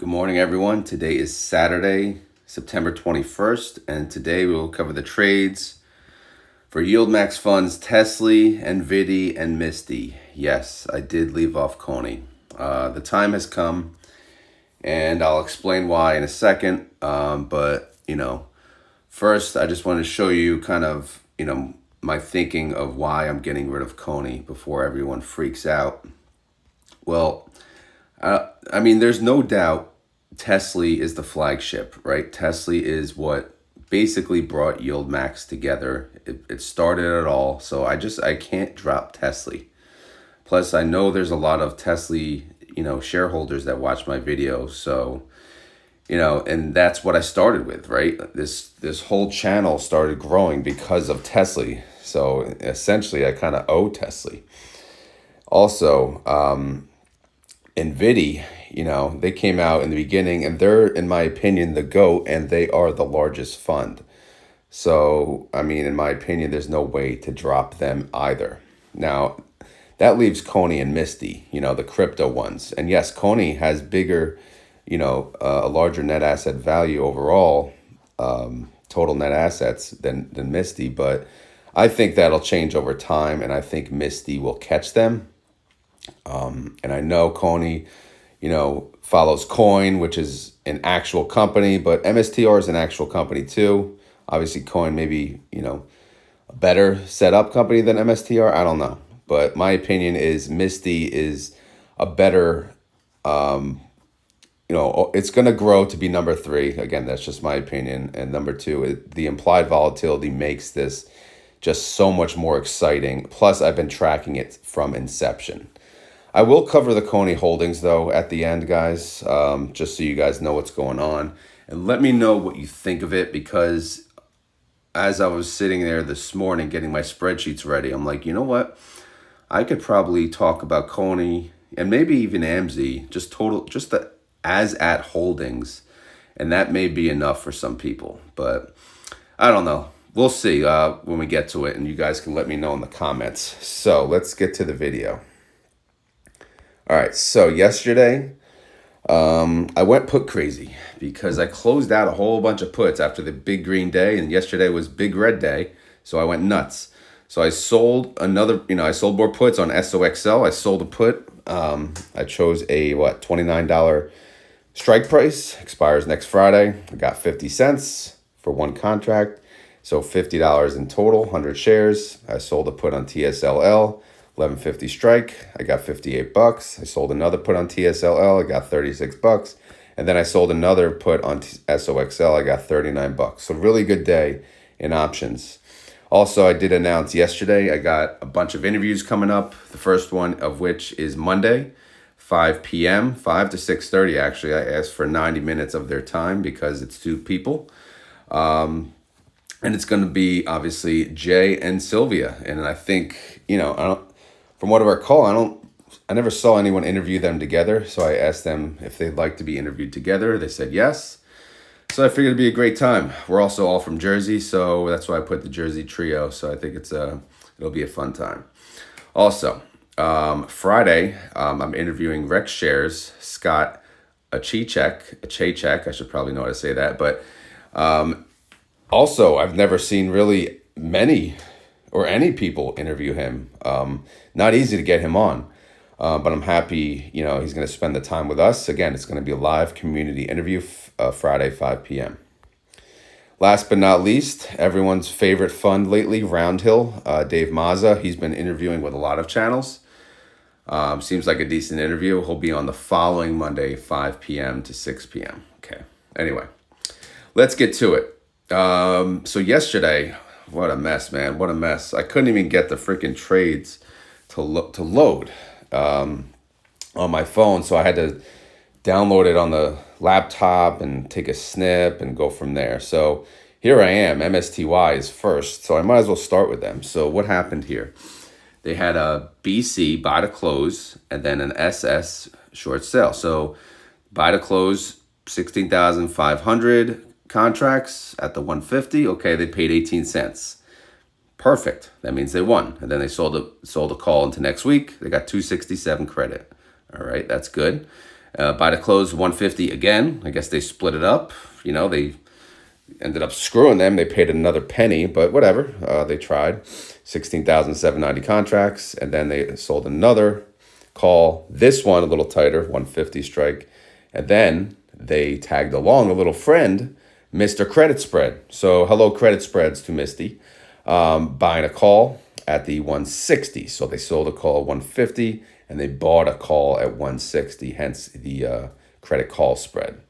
Good morning, everyone. Today is Saturday, September 21st, and today we will cover the trades for YieldMax funds TSLY, NVDY, and MSTY. Yes, I did leave off CONY. The time has come, and I'll explain why in a second. But first, I just want to show you kind of, my thinking of why I'm getting rid of CONY before everyone freaks out. Well, there's no doubt TSLY is the flagship, right? TSLY is what basically brought YieldMax together. It started it all, so I can't drop TSLY. Plus, I know there's a lot of TSLY, shareholders that watch my videos, so and that's what I started with, right? This whole channel started growing because of TSLY. So essentially, I kind of owe TSLY. Also, NVDY, they came out in the beginning and they're, in my opinion, the GOAT, and they are the largest fund. So, in my opinion, there's no way to drop them either. Now, that leaves CONY and MSTY, the crypto ones. And yes, CONY has bigger, a larger net asset value overall, total net assets than MSTY. But I think that'll change over time, and I think MSTY will catch them. And I know CONY, follows Coin, which is an actual company, but MSTR is an actual company too. Obviously, Coin may be, a better set up company than MSTR. I don't know. But my opinion is MSTY is a better, it's going to grow to be number 3. Again, that's just my opinion. And number 2, the implied volatility makes this just so much more exciting. Plus, I've been tracking it from inception. I will cover the CONY holdings, though, at the end, guys, just so you guys know what's going on. And let me know what you think of it, because as I was sitting there this morning getting my spreadsheets ready, I'm like, you know what? I could probably talk about CONY and maybe even AMZ, just the as-at holdings, and that may be enough for some people. But I don't know. We'll see when we get to it, and you guys can let me know in the comments. So let's get to the video. All right, so yesterday, I went put crazy because I closed out a whole bunch of puts after the big green day, and yesterday was big red day, so I went nuts. So I sold I sold more puts on SOXL. I sold a put. I chose a, $29 strike price, expires next Friday. I got 50 cents for one contract, so $50 in total, 100 shares. I sold a put on TSLL. 11.50 strike, I got $58. I sold another put on TSLL, I got $36. And then I sold another put on SOXL, I got $39. So really good day in options. Also, I did announce yesterday, I got a bunch of interviews coming up. The first one of which is Monday, 5 p.m., 5 to 6:30 actually. I asked for 90 minutes of their time because it's 2 people. And it's going to be obviously Jay and Sylvia. And I think, from what I recall, I never saw anyone interview them together. So I asked them if they'd like to be interviewed together. They said yes. So I figured it'd be a great time. We're also all from Jersey, so that's why I put the Jersey trio. So I think it'll be a fun time. Also, Friday, I'm interviewing Rex Shares, Scott Achechek. I should probably know how to say that. But also, I've never seen really many or any people interview him. Not easy to get him on, but I'm happy, he's going to spend the time with us. Again, it's going to be a live community interview Friday, 5 p.m. Last but not least, everyone's favorite fund lately, Roundhill, Dave Mazza. He's been interviewing with a lot of channels. Seems like a decent interview. He'll be on the following Monday, 5 p.m. to 6 p.m. Okay. Anyway, let's get to it. So yesterday, what a mess, man. What a mess. I couldn't even get the freaking trades to load on my phone. So I had to download it on the laptop and take a snip and go from there. So here I am. MSTY is first. So I might as well start with them. So what happened here? They had a BC, buy to close, and then an SS, short sale. So buy to close, 16,500 contracts at the 150. Okay, they paid 18 cents. Perfect. That means they won. And then they sold a call into next week. They got 267 credit. All right, that's good. By the close, 150 again. I guess they split it up. They ended up screwing them. They paid another penny, but whatever. They tried. 16,790 contracts, and then they sold another call. This one a little tighter, 150 strike. And then they tagged along a little friend, Mr. Credit Spread. So hello, credit spreads to Misty. Buying a call at the 160. So they sold a call at 150 and they bought a call at 160, hence the credit call spread.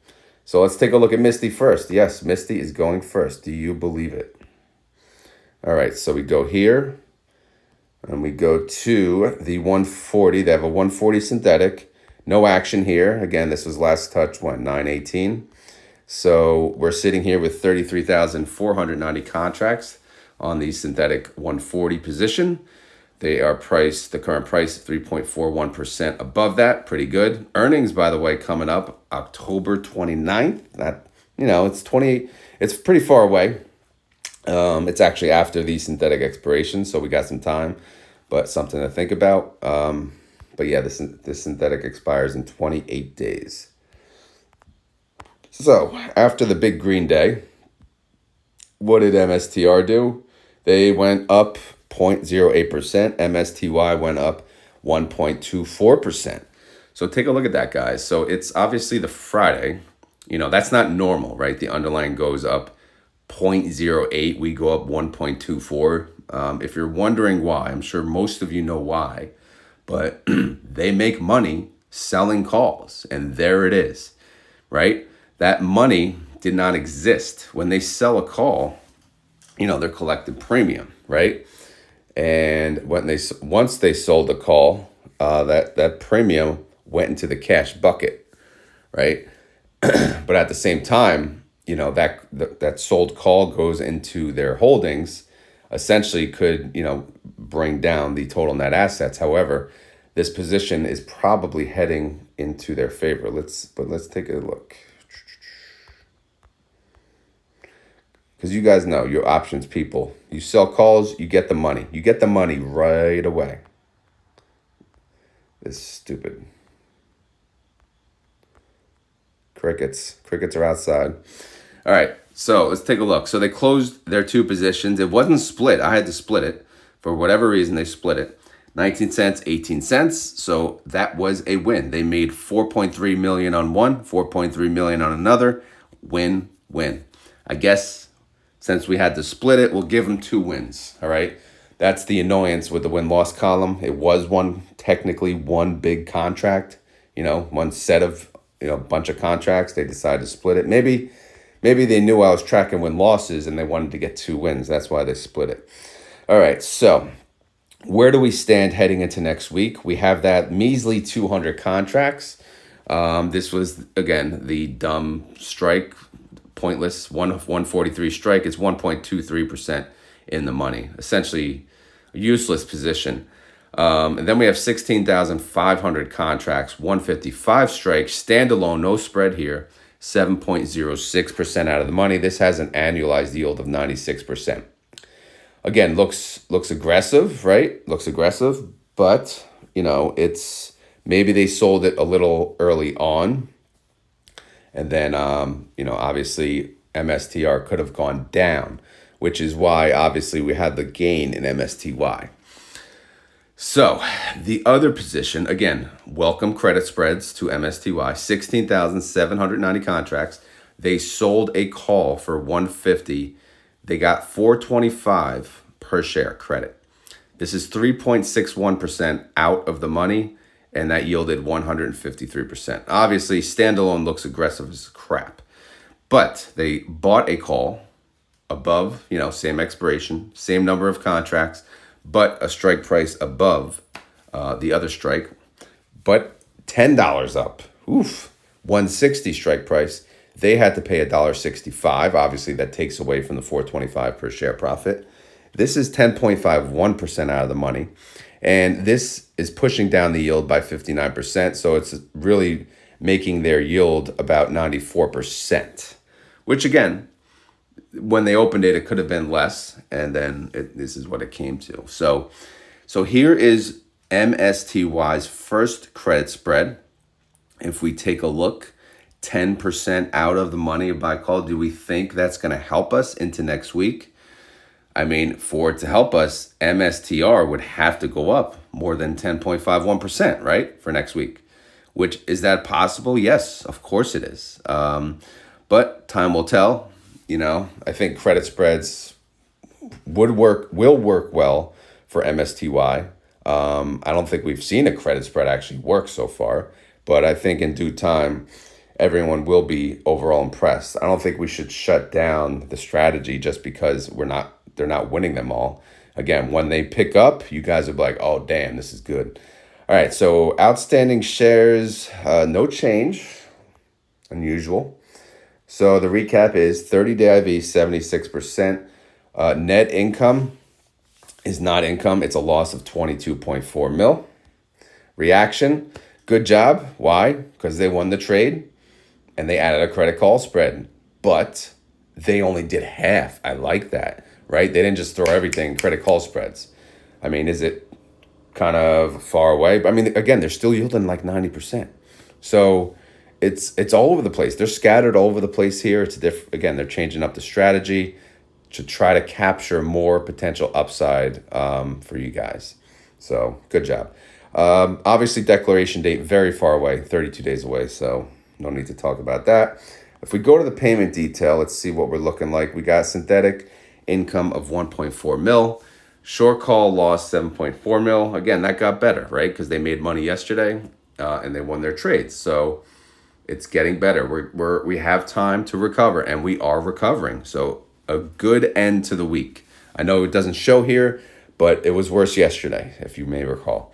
So let's take a look at Misty first. Yes, Misty is going first. Do you believe it? All right, so we go here and we go to the 140. They have a 140 synthetic. No action here. Again, this was last touch, 918. So we're sitting here with 33,490 contracts on the synthetic 140 position. They are priced, the current price, 3.41% above that. Pretty good. Earnings, by the way, coming up October 29th. It's pretty far away. It's actually after the synthetic expiration, so we got some time, but something to think about. But yeah, this synthetic expires in 28 days. So after the big green day, what did MSTR do? They went up 0.08%. MSTY went up 1.24%. So take a look at that, guys. So it's obviously the Friday. That's not normal, right? The underlying goes up 0.08. We go up 1.24. If you're wondering why, I'm sure most of you know why, but they make money selling calls, and there it is, right? That money did not exist. When they sell a call, they're collecting premium, right? And once they sold the call, that premium went into the cash bucket, right? But at the same time, that sold call goes into their holdings, essentially could, bring down the total net assets. However, this position is probably heading into their favor. Let's take a look. Because you guys know, you're options people. You sell calls, you get the money. You get the money right away. This stupid. Crickets are outside. All right, so let's take a look. So they closed their two positions. It wasn't split. I had to split it. For whatever reason, they split it. 19 cents, 18 cents. So that was a win. They made 4.3 million on one, 4.3 million on another. Win. I guess since we had to split it, we'll give them two wins. All right. That's the annoyance with the win-loss column. It was technically one big contract, one set of, bunch of contracts. They decided to split it. Maybe they knew I was tracking win-losses and they wanted to get two wins. That's why they split it. All right. So where do we stand heading into next week? We have that measly 200 contracts. This was, again, the dumb strike, pointless 143 strike. It's 1.23% in the money, essentially a useless position. And then we have 16,500 contracts, 155 strike, standalone, no spread here, 7.06% out of the money. This has an annualized yield of 96%. Again, looks aggressive, right? Looks aggressive, but, it's maybe they sold it a little early on. And then, obviously MSTR could have gone down, which is why obviously we had the gain in MSTY. So the other position, again, welcome credit spreads to MSTY, 16,790 contracts. They sold a call for 150. They got 425 per share credit. This is 3.61% out of the money, and that yielded 153%. Obviously, standalone looks aggressive as crap, but they bought a call above, same expiration, same number of contracts, but a strike price above the other strike, but $10 up. Oof, 160 strike price. They had to pay $1.65. Obviously, that takes away from the 425 per share profit. This is 10.51% out of the money. And this is pushing down the yield by 59%. So it's really making their yield about 94%, which again, when they opened it, it could have been less. And then this is what it came to. So here is MSTY's first credit spread. If we take a look, 10% out of the money of buy call, do we think that's going to help us into next week? I mean, for it to help us, MSTR would have to go up more than 10.51%, right, for next week. Which, is that possible? Yes, of course it is. But time will tell. I think credit spreads will work well for MSTY. I don't think we've seen a credit spread actually work so far, but I think in due time, everyone will be overall impressed. I don't think we should shut down the strategy just because they're not winning them all. Again, when they pick up, you guys will be like, oh, damn, this is good. All right, so outstanding shares, no change, unusual. So the recap is 30-day IV, 76%. Net income is not income. It's a loss of 22.4 mil. Reaction, good job. Why? Because they won the trade and they added a credit call spread. But they only did half. I like that, right? They didn't just throw everything credit call spreads. I mean, is it kind of far away? But I mean, again, they're still yielding like 90%. So it's all over the place. They're scattered all over the place here. Again, they're changing up the strategy to try to capture more potential upside for you guys. So good job. Obviously, declaration date very far away, 32 days away. So no need to talk about that. If we go to the payment detail, let's see what we're looking like. We got synthetic income of 1.4 mil. Short call lost 7.4 mil. Again, that got better, right? Because they made money yesterday and they won their trades. So it's getting better. We have time to recover, and we are recovering. So a good end to the week. I know it doesn't show here, but it was worse yesterday, if you may recall.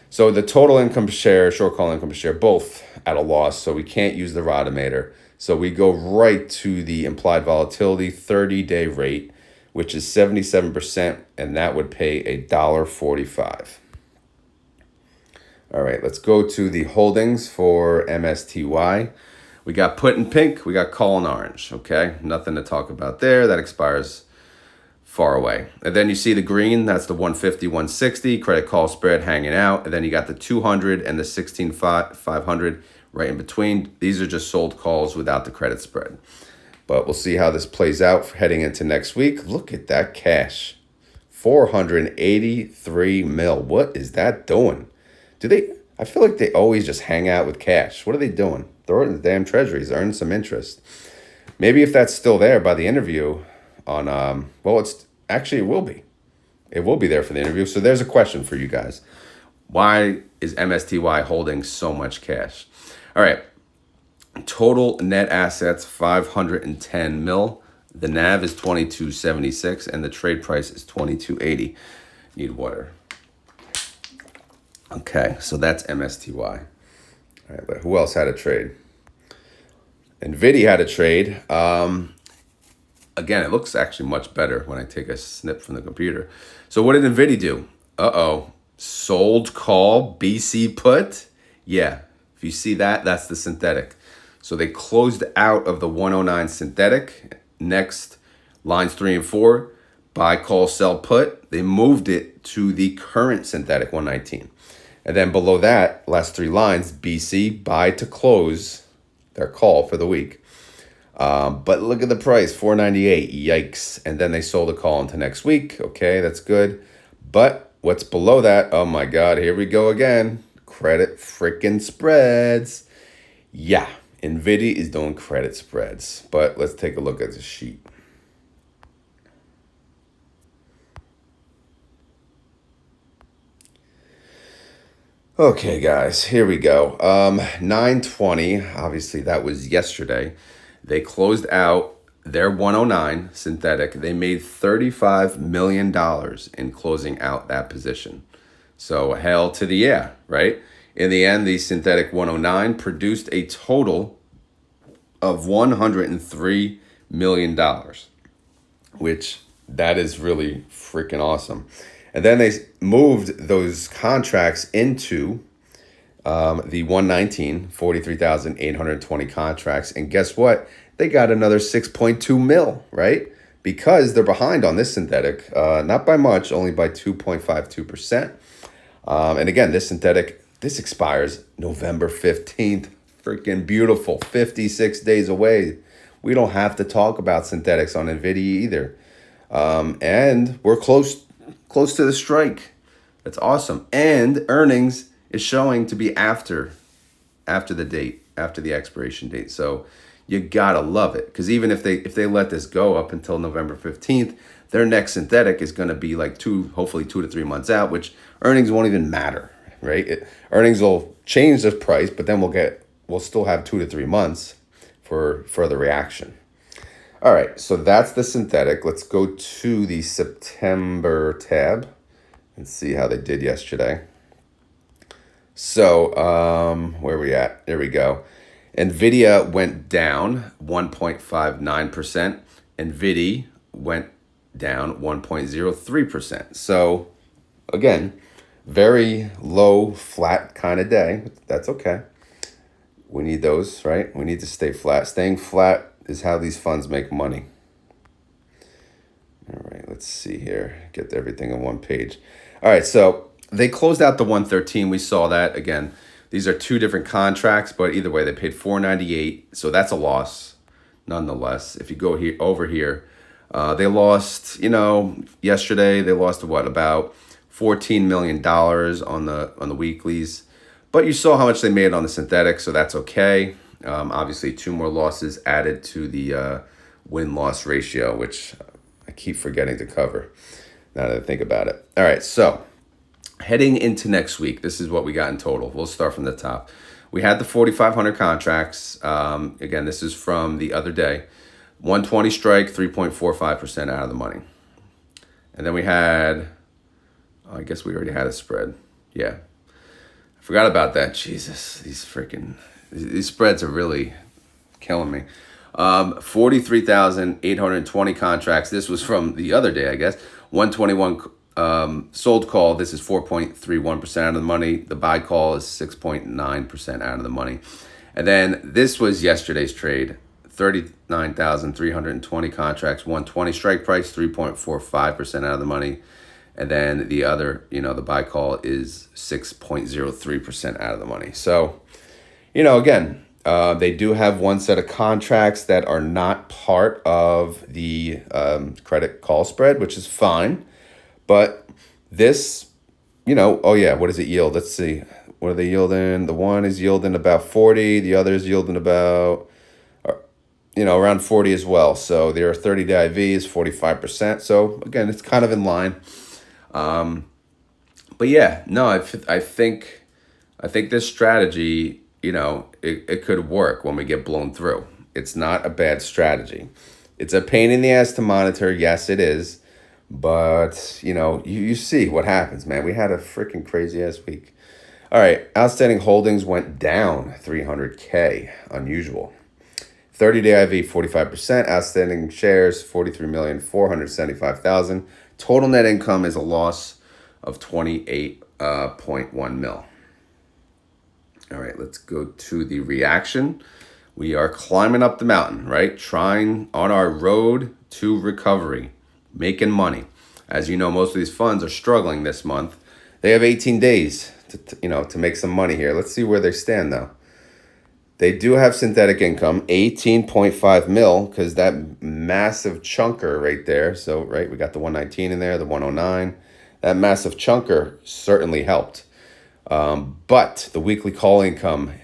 So the total income per share, short call income per share, both at a loss. So we can't use the Rodometer. So we go right to the implied volatility 30-day rate, which is 77%, and that would pay $1.45. All right, let's go to the holdings for MSTY. We got put in pink, we got call in orange, okay? Nothing to talk about there. That expires far away. And then you see the green, that's the 150, 160, credit call spread hanging out. And then you got the 200 and the 16,500 right in between. These are just sold calls without the credit spread. But we'll see how this plays out heading into next week. Look at that cash. 483 mil. What is that doing? I feel like they always just hang out with cash. What are they doing? Throw it in the damn treasuries, earn some interest. Maybe if that's still there by the interview on, it will be. It will be there for the interview. So there's a question for you guys. Why is MSTY holding so much cash? All right. Total net assets, 510 mil. The NAV is 22.76 and the trade price is 22.80. Need water. Okay, so that's MSTY. All right, but who else had a trade? NVDY had a trade. Again, it looks actually much better when I take a snip from the computer. So what did NVDY do? Sold call BC put. Yeah, if you see that, that's the synthetic. So they closed out of the 109 synthetic. Next, lines 3 and 4, buy, call, sell, put. They moved it to the current synthetic 119. And then below that, last 3 lines, BC, buy to close their call for the week. But look at the price, 498. Yikes. And then they sold a call into next week. Okay, that's good. But what's below that? Oh my God, here we go again. Credit freaking spreads. Yeah, NVDY is doing credit spreads. But let's take a look at the sheet. Okay, guys, here we go. 920, obviously that was yesterday. They closed out their 109 synthetic. They made $35 million in closing out that position. So hell to the yeah, right? In the end, the synthetic 109 produced a total of $103 million, which that is really freaking awesome. And then they moved those contracts into the 119, 43,820 contracts. And guess what? They got another 6.2 mil, right? Because they're behind on this synthetic, not by much, only by 2.52%. And again, this synthetic, this expires November 15th. freaking beautiful. 56 days away. We don't have to talk about synthetics on NVDY either. And we're close to the strike. That's awesome. And earnings is showing to be after the date, after the expiration date. So you gotta love it, because even if they let this go up until November 15th, their next synthetic is going to be like hopefully 2 to 3 months out, which earnings won't even matter, right? Earnings will change the price, but then we'll still have 2 to 3 months for further reaction. All right, so that's the synthetic. Let's go to the September tab and see how they did yesterday. So where are we at? There we go. NVIDIA went down 1.59%. NVIDY went down 1.03%. So again, very low, flat kind of day. That's okay. We need those, right? We need to stay flat. Staying flat is how these funds make money. All right, let's see here. Get everything on one page. All right, so they closed out the 113. We saw that. Again, these are two different contracts, but either way, they paid $498. So that's a loss, nonetheless. If you go over here, they lost, yesterday they lost what, about $14 million on the weeklies. But you saw how much they made on the synthetic, so that's okay. Obviously, 2 more losses added to the win-loss ratio, which I keep forgetting to cover now that I think about it. All right, so heading into next week, this is what we got in total. We'll start from the top. We had the 4,500 contracts. Again, this is from the other day. 120 strike, 3.45% out of the money. And then we had, I guess we already had a spread. Yeah. I forgot about that. Jesus, these spreads are really killing me. 43,820 contracts. This was from the other day, I guess. 121 sold call. This is 4.31% out of the money. The buy call is 6.9% out of the money. And then this was yesterday's trade. 39,320 contracts, 120 strike price, 3.45% out of the money. And then the other, the buy call is 6.03% out of the money. So, again, they do have one set of contracts that are not part of the credit call spread, which is fine. But this, oh yeah, what does it yield? Let's see. What are they yielding? The one is yielding about 40. The other is yielding about around 40 as well. So their 30-day IV is 45%. So again, it's kind of in line. But yeah, no, I think this strategy, it could work when we get blown through. It's not a bad strategy. It's a pain in the ass to monitor. Yes, it is. But, you see what happens, man. We had a freaking crazy ass week. All right. Outstanding holdings went down 300K. Unusual. 30-day IV, 45%. Outstanding shares, 43,475,000. Total net income is a loss of 28.1 mil. All right, let's go to the reaction. We are climbing up the mountain, right? Trying on our road to recovery, making money. As you know, most of these funds are struggling this month. They have 18 days to make some money here. Let's see where they stand, though. They do have synthetic income, 18.5 mil, because that massive chunker right there. So, right, we got the 119 in there, the 109. That massive chunker certainly helped. But the weekly call income,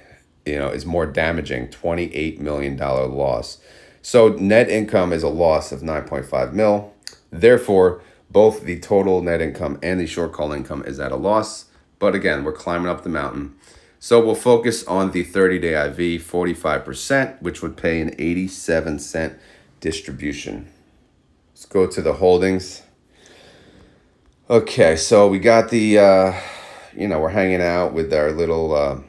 is more damaging, $28 million loss. So net income is a loss of 9.5 mil. Therefore, both the total net income and the short call income is at a loss. But again, we're climbing up the mountain. So we'll focus on the 30-day IV, 45%, which would pay an 87-cent distribution. Let's go to the holdings. Okay, so we got the, we're hanging out with our little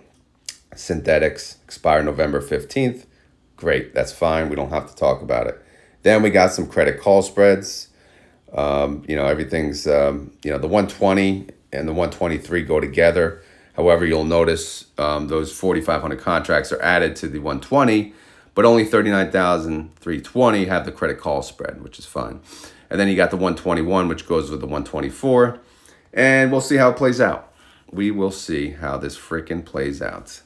synthetics, expire November 15th. Great, that's fine. We don't have to talk about it. Then we got some credit call spreads. Everything's, the 120 and the 123 go together. However, you'll notice those 4,500 contracts are added to the 120, but only 39,320 have the credit call spread, which is fine. And then you got the 121, which goes with the 124. And we'll see how it plays out. We will see how this freaking plays out.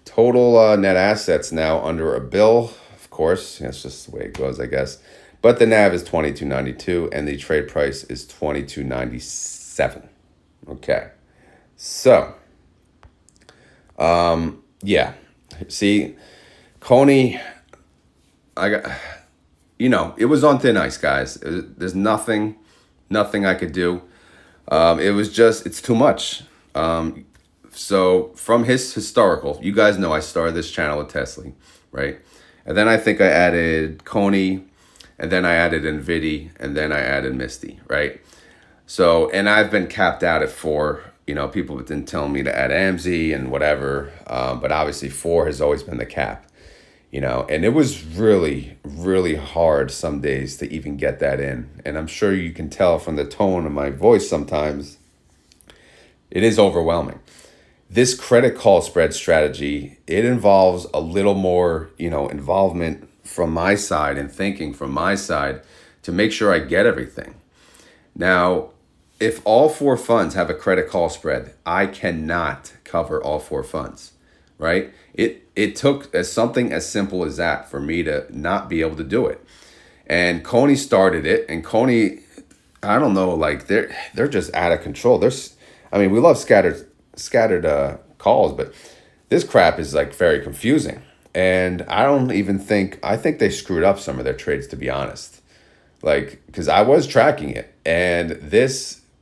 Total net assets now under a bill. Of course, that's just the way it goes, I guess. But the NAV is 22.92 and the trade price is 22.97. Okay. So, yeah. See, CONY, I got, it was on thin ice, guys. There's nothing I could do. It was just, it's too much. So from his historical, you guys know I started this channel with TSLY, right? And then I think I added CONY, and then I added NVDY, and then I added MSTY, right? So, and I've been capped out at 4. People have been telling me to add AMZ and whatever, but obviously 4 has always been the cap, and it was really, really hard some days to even get that in. And I'm sure you can tell from the tone of my voice sometimes, it is overwhelming. This credit call spread strategy, it involves a little more, involvement from my side and thinking from my side to make sure I get everything. Now, if all 4 funds have a credit call spread, I cannot cover all 4 funds, right? It took something as simple as that for me to not be able to do it. And CONY started it, and CONY, I don't know, like they're just out of control. We love scattered calls, but this crap is like very confusing. And I think they screwed up some of their trades, to be honest. Like, because I was tracking it, and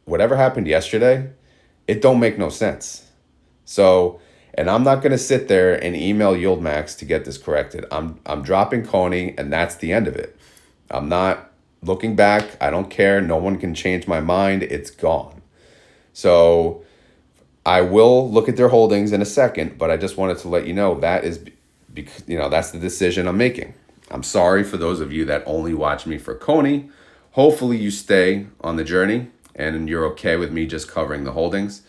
whatever happened yesterday, it don't make no sense. So, and I'm not going to sit there and email YieldMax to get this corrected. I'm dropping CONY, and that's the end of it. I'm not looking back. I don't care. No one can change my mind. It's gone. So I will look at their holdings in a second, but I just wanted to let you know that is, because that's the decision I'm making. I'm sorry for those of you that only watch me for CONY. Hopefully you stay on the journey and you're okay with me just covering the holdings.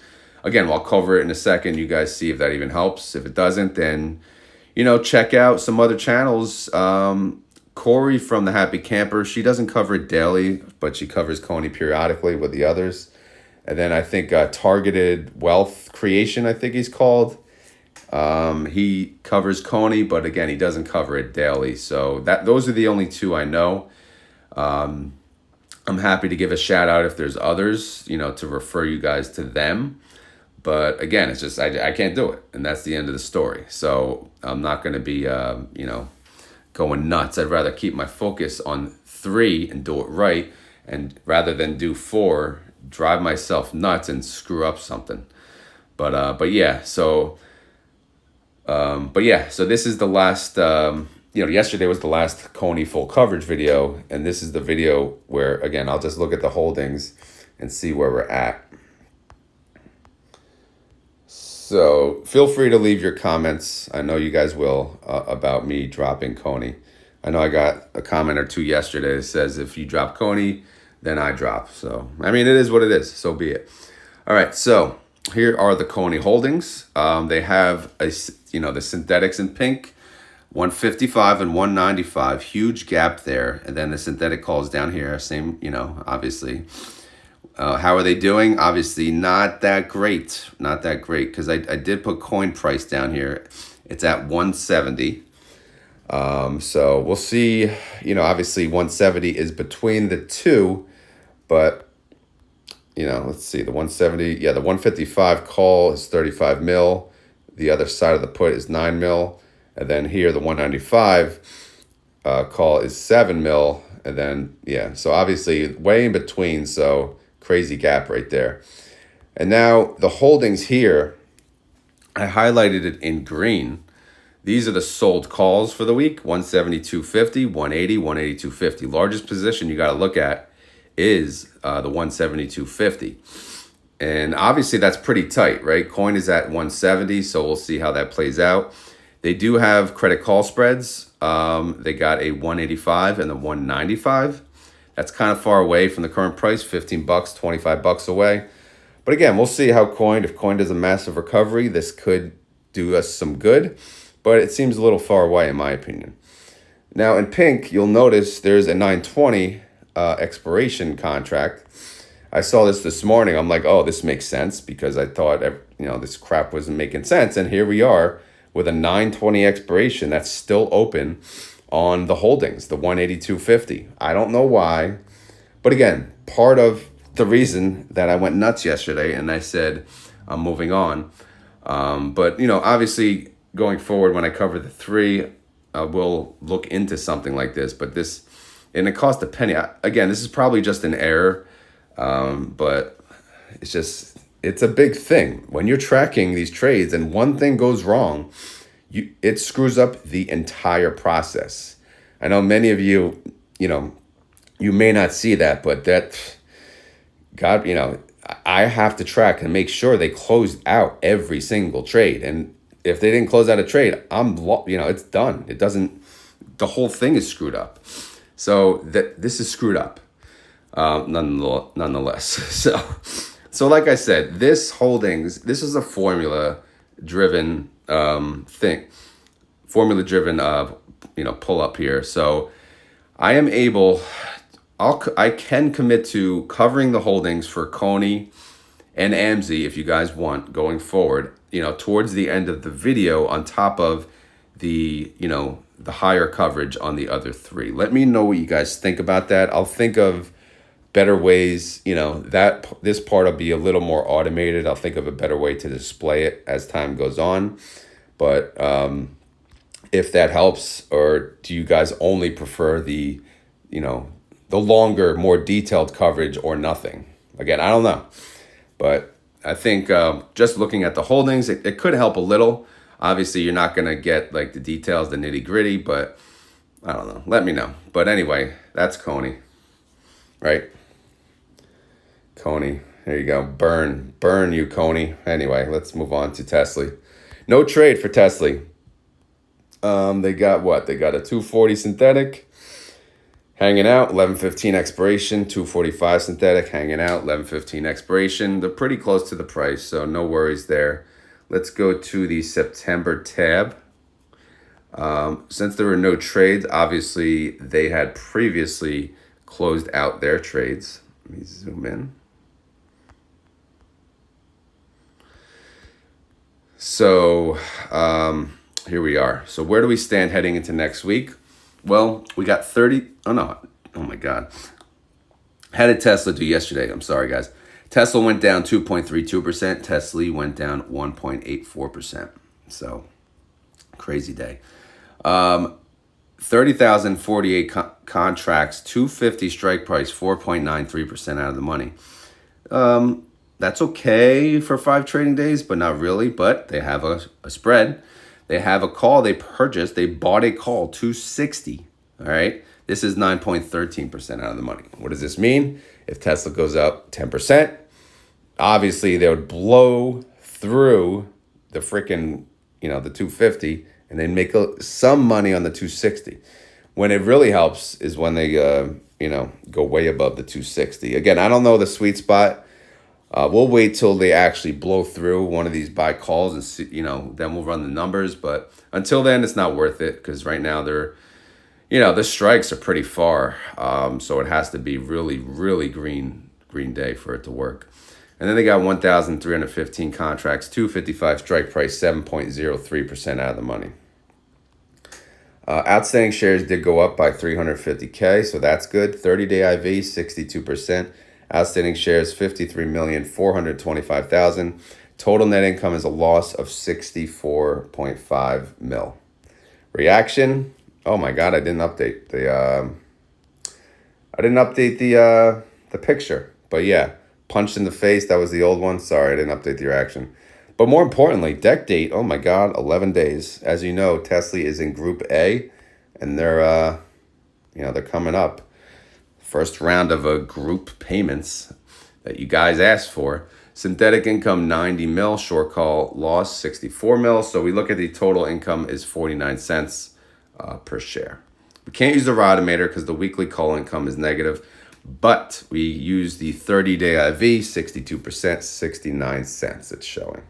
Again, I'll cover it in a second. You guys see if that even helps. If it doesn't, then, check out some other channels. Corey from the Happy Camper, she doesn't cover it daily, but she covers CONY periodically with the others. And then I think Targeted Wealth Creation, I think he's called. He covers CONY, but again, he doesn't cover it daily. So those are the only 2 I know. I'm happy to give a shout out if there's others, to refer you guys to them. But again, it's just, I can't do it. And that's the end of the story. So I'm not going to be, going nuts. I'd rather keep my focus on 3 and do it right. And rather than do 4, drive myself nuts and screw up something. But yeah, so this is the last, yesterday was the last CONY full coverage video. And this is the video where, again, I'll just look at the holdings and see where we're at. So feel free to leave your comments. I know you guys will, about me dropping CONY. I know I got a comment or 2 yesterday that says if you drop CONY, then I drop. So, it is what it is. So be it. All right. So here are the CONY holdings. They have the synthetics in pink, 155 and 195, huge gap there. And then the synthetic calls down here, same, obviously. How are they doing? Obviously not that great, because I did put coin price down here. It's at 170. So we'll see, obviously 170 is between the 2, but, let's see, the 170, the 155 call is 35 mil. The other side of the put is 9 mil. And then here, the 195 call is 7 mil. And then, so obviously way in between. So crazy gap right there. And now the holdings here, I highlighted it in green. These are the sold calls for the week, 172.50, 180, 182.50. Largest position you got to look at is the 172.50. And obviously that's pretty tight, right? Coin is at 170, so we'll see how that plays out. They do have credit call spreads. They got a 185 and a 195. That's kind of far away from the current price, $15, $25 away. But again, we'll see how if coin does a massive recovery, this could do us some good, but it seems a little far away in my opinion. Now in pink, you'll notice there's a 920 expiration contract. I saw this morning. I'm like, oh, this makes sense, because I thought, this crap wasn't making sense. And here we are with a 9/20 expiration that's still open on the holdings, the 182.50. I don't know why, but again, part of the reason that I went nuts yesterday and I said I'm moving on. But obviously going forward, when I cover the three, we'll look into something like this. But this, and it cost a penny. Again, this is probably just an error, but it's a big thing when you're tracking these trades and one thing goes wrong. It screws up the entire process. I know many of you, you may not see that, but I have to track and make sure they closed out every single trade. And if they didn't close out a trade, it's done. The whole thing is screwed up. So this is screwed up, nonetheless. So like I said, this is a formula-driven thing, pull up here. So I am able, I can commit to covering the holdings for CONY and AMSI if you guys want going forward, towards the end of the video, on top of the higher coverage on the other three. Let me know what you guys think about that. I'll think of better ways, that this part will be a little more automated. I'll think of a better way to display it as time goes on. But if that helps, or do you guys only prefer the longer, more detailed coverage or nothing? Again, I don't know. But I think just looking at the holdings, it could help a little. Obviously, you're not going to get like the details, the nitty gritty, but I don't know. Let me know. But anyway, that's CONY, right? CONY. There you go. Burn you, CONY. Anyway, let's move on to TSLY. No trade for TSLY. They got what? They got a 240 synthetic hanging out, 11.15 expiration, 245 synthetic hanging out, 11.15 expiration. They're pretty close to the price, so no worries there. Let's go to the September tab. Since there were no trades, obviously they had previously closed out their trades. Let me zoom in. So here we are. So where do we stand heading into next week? Well, we got 30. Oh, no. Oh, my God. How did Tesla do yesterday? I'm sorry, guys. Tesla went down 2.32%. TSLY went down 1.84%. So crazy day. 30,048 contracts, 250 strike price, 4.93% out of the money. That's okay for 5 trading days, but not really. But they have a spread. They have a call they purchased. They bought a call, 260. All right. This is 9.13% out of the money. What does this mean? If Tesla goes up 10%, obviously they would blow through the freaking, the 250 and then make some money on the 260. When it really helps is when they, go way above the 260. Again, I don't know the sweet spot. We'll wait till they actually blow through one of these buy calls and see, then we'll run the numbers. But until then, it's not worth it because right now the strikes are pretty far. So it has to be really, really green day for it to work. And then they got 1,315 contracts, 255 strike price, 7.03% out of the money. Outstanding shares did go up by 350K, so that's good. 30-day IV, 62%. Outstanding shares, 53,425,000. Total net income is a loss of 64.5 mil. Reaction. Oh my God, I didn't update the picture. But yeah, punched in the face. That was the old one. Sorry, I didn't update the reaction. But more importantly, deck date. Oh my God, 11 days. As you know, TSLY is in Group A, and they're coming up. First round of group payments that you guys asked for. Synthetic income 90 mil, short call loss 64 mil. So we look at the total income is 49 cents per share. We can't use the Rodimator because the weekly call income is negative, but we use the 30-day IV, 62%, 69 cents it's showing.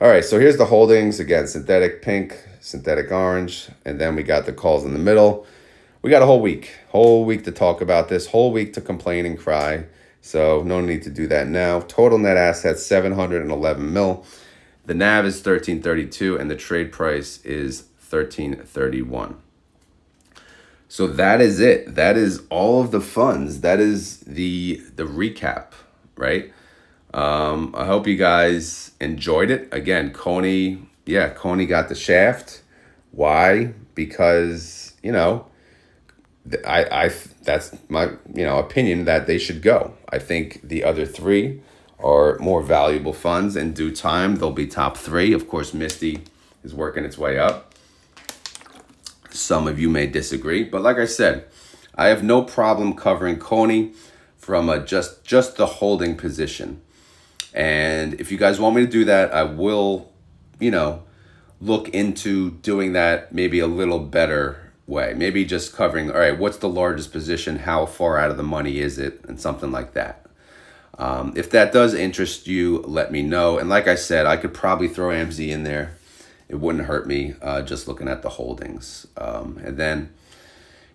All right, so here's the holdings. Again, synthetic pink, synthetic orange, and then we got the calls in the middle. We got a whole week to talk about this, whole week to complain and cry. So no need to do that now. Total net assets, 711 mil. The NAV is 1332 and the trade price is 1331. So that is it. That is all of the funds. That is the recap, right? I hope you guys enjoyed it. Again, CONY, yeah, CONY got the shaft. Why? Because, I that's my, opinion that they should go. I think the other three are more valuable funds. In due time, they'll be top three. Of course, MSTY is working its way up. Some of you may disagree, but like I said, I have no problem covering CONY from a just the holding position. And if you guys want me to do that, I will, look into doing that maybe a little better way. Maybe just covering, all right, what's the largest position? How far out of the money is it? And something like that. If that does interest you, let me know. And like I said, I could probably throw AMZ in there. It wouldn't hurt me just looking at the holdings. And then,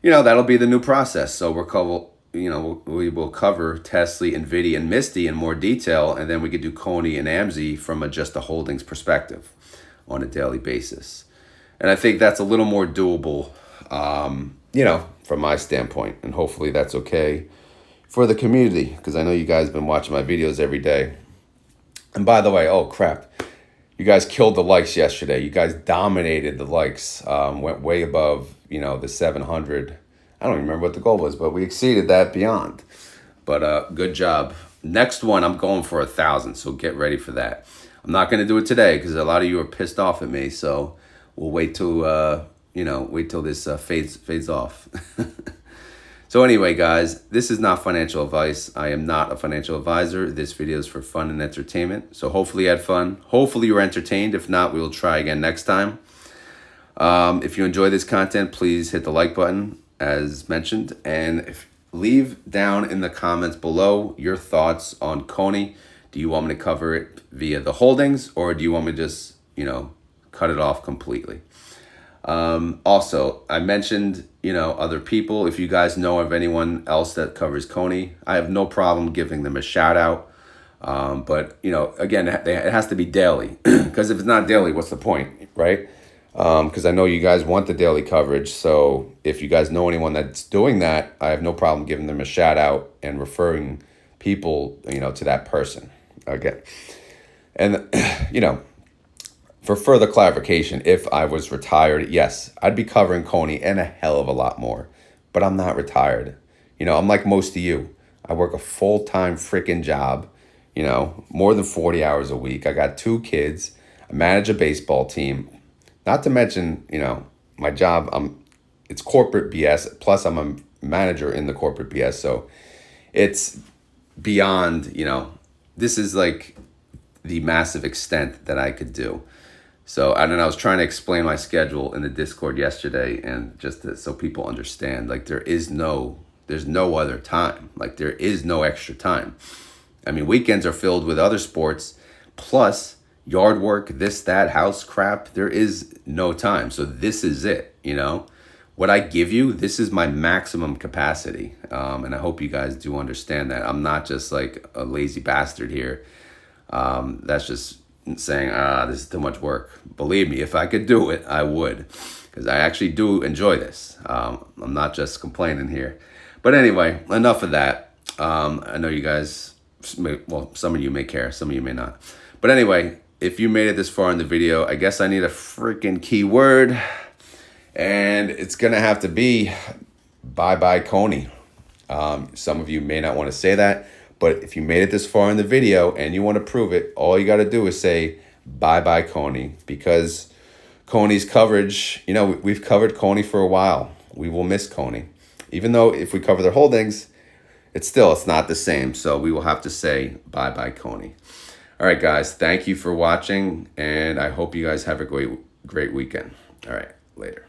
that'll be the new process. So we will cover TSLY, NVDY, and MSTY in more detail. And then we could do CONY and AMZ from just a holdings perspective on a daily basis. And I think that's a little more doable, from my standpoint. And hopefully that's okay for the community, because I know you guys have been watching my videos every day. And by the way, oh crap, you guys killed the likes yesterday. You guys dominated the likes, went way above, the 700. I don't even remember what the goal was, but we exceeded that beyond. But good job. Next one, I'm going for 1,000, so get ready for that. I'm not going to do it today because a lot of you are pissed off at me, so we'll wait till this fades off. So anyway, guys, this is not financial advice. I am not a financial advisor. This video is for fun and entertainment. So hopefully you had fun. Hopefully you were entertained. If not, we will try again next time. If you enjoy this content, please hit the like button as mentioned. And leave down in the comments below your thoughts on CONY. Do you want me to cover it via the holdings, or do you want me to just, cut it off completely? Also, I mentioned, other people. If you guys know of anyone else that covers CONY, I have no problem giving them a shout out. But, again, it has to be daily, because if it's not daily, what's the point, right? Because I know you guys want the daily coverage. So if you guys know anyone that's doing that, I have no problem giving them a shout out and referring people, to that person again. And, for further clarification, if I was retired, yes, I'd be covering CONY and a hell of a lot more, but I'm not retired. I'm like most of you. I work a full-time freaking job, more than 40 hours a week. I got 2 kids. I manage a baseball team. Not to mention, my job, it's corporate BS, plus I'm a manager in the corporate BS. So it's beyond, this is like the massive extent that I could do. So I don't know, I was trying to explain my schedule in the Discord yesterday, and so people understand, like there's no other time. Like there is no extra time. I mean, weekends are filled with other sports, plus yard work, this, that, house crap. There is no time. So this is it, What I give you, this is my maximum capacity. And I hope you guys do understand that. I'm not just like a lazy bastard here. That's just saying, this is too much work. Believe me, if I could do it, I would, because I actually do enjoy this. I'm not just complaining here. But anyway, enough of that. I know you guys, some of you may care, some of you may not. But anyway, if you made it this far in the video, I guess I need a freaking keyword, and it's going to have to be bye-bye CONY. Some of you may not want to say that, but if you made it this far in the video and you want to prove it, all you got to do is say bye-bye CONY, because CONY's coverage, we've covered CONY for a while. We will miss CONY. Even though if we cover their holdings, it's not the same. So we will have to say bye-bye CONY. All right, guys, thank you for watching, and I hope you guys have a great weekend. All right, later.